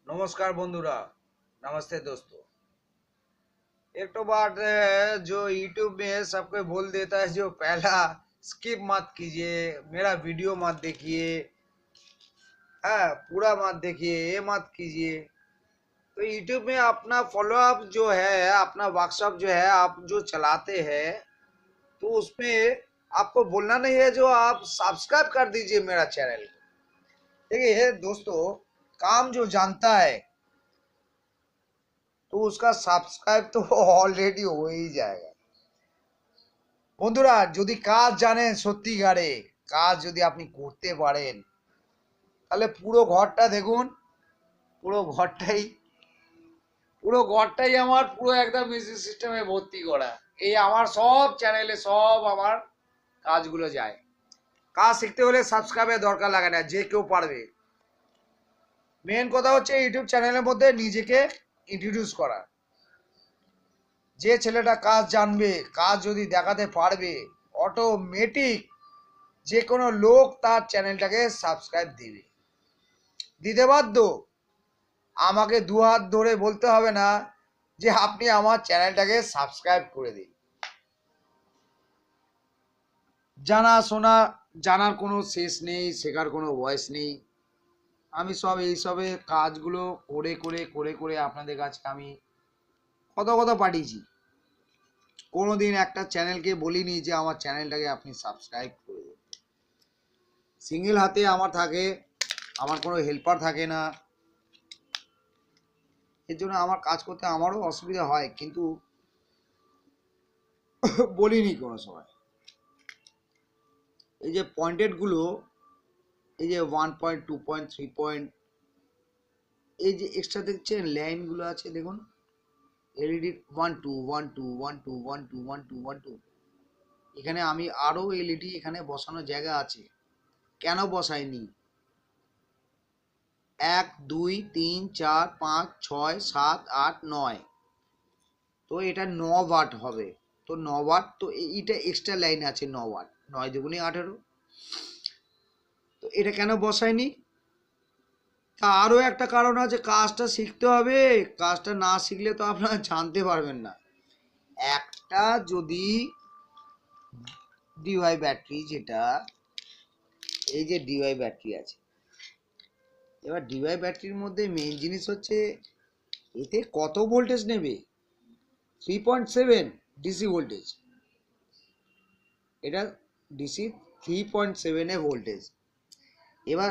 नमस्कार बंधुरा। नमस्ते दोस्तों। एक तो बात है जो YouTube में सबको बोल देता है, जो पहला स्किप मत कीजिए, मेरा वीडियो मत देखिए, हाँ पूरा मत देखिए, ये मत कीजिए। तो YouTube में अपना फॉलो अप जो है, अपना वर्कशॉप जो है आप जो चलाते हैं, तो उसमें आपको बोलना नहीं है जो आप सब्सक्राइब कर दीजिए मेरा चैनल को। देखिए दोस्तों, काम जो जानता है तो उसका সাবস্ক্রাইব তো অলরেডি হয়েই जाएगा। বন্ধুরা, যদি কাজ জানেন সত্যিকারে, কাজ যদি আপনি করতে পারেন, তাহলে পুরো ঘরটা দেখুন। পুরো ঘরটাই পুরো ঘরটাই আমার পুরো একদম মিউজিক সিস্টেমে ভর্তি করা। এই আমার সব চ্যানেলে সব আমার কাজগুলো যায়। কাজ শিখতে হলে সাবস্ক্রাইবের দরকার লাগে না, যে কেউ পারবে। মেন কথা হচ্ছে ইউটিউব চ্যানেলের মধ্যে নিজেকে ইন্ট্রোডিউস করা। যে ছেলেটা কাজ জানবে, কাজ যদি দেখাতে পারবে, অটোমেটিক যে কোনো লোক তার চ্যানেলটাকে সাবস্ক্রাইব দিবে, দিতে বাধ্য। আমাকে দু হাত ধরে বলতে হবে না যে আপনি আমার চ্যানেলটাকে সাবস্ক্রাইব করে দিন। জানা শোনা, জানার কোনো শেষ নেই, শেখার কোনো বয়স নেই। আমি সব এইসবে কাজগুলো করে করে করে করে আপনাদের কাছে আমি কত কত পাঠিয়েছি। কোনোদিন একটা চ্যানেলকে বলিনি যে আমার চ্যানেলটাকে আপনি সাবস্ক্রাইব করে দিন। সিঙ্গেল হাতে আমার থাকে, আমার কোনো হেল্পার থাকে না। এর জন্য আমার কাজ করতে আমারও অসুবিধা হয়, কিন্তু বলিনি কোনো সময়। এই যে পয়েন্টেডগুলো, এই যে 1 পয়েন্ট, 2 পয়েন্ট, 3 পয়েন্ট, এই যে এক্সট্রা দেখছেন লাইনগুলো আছে দেখুন, এলইডি 1 2 1 2 1 2 1 2 1 2 এখানে আমি আরও এলইডি এখানে বসানোর জায়গা আছে। কেন বসাইনি? 1 2 3 4 5 6 7 8 9, তো এটা 9 ওয়াট হবে। তো 9 ওয়াট, তো এইটা এক্সট্রা লাইন আছে 9 ওয়াট, 9 দুগুণে 18। তো এটা কেন বসায়নি? তা আরও একটা কারণ আছে, কাজটা শিখতে হবে। কাজটা না শিখলে তো আপনারা জানতে পারবেন না। একটা যদি ডিওয়াই ব্যাটারি, যেটা এই যে ডিওয়াই ব্যাটারি আছে, এবার ডিওয়াই ব্যাটারির মধ্যে মেইন জিনিস হচ্ছে এতে কত ভোল্টেজ নেবে। 3.7 ডিসি ভোল্টেজ, এটা ডিসি 3.7 ভোল্টেজ। এবার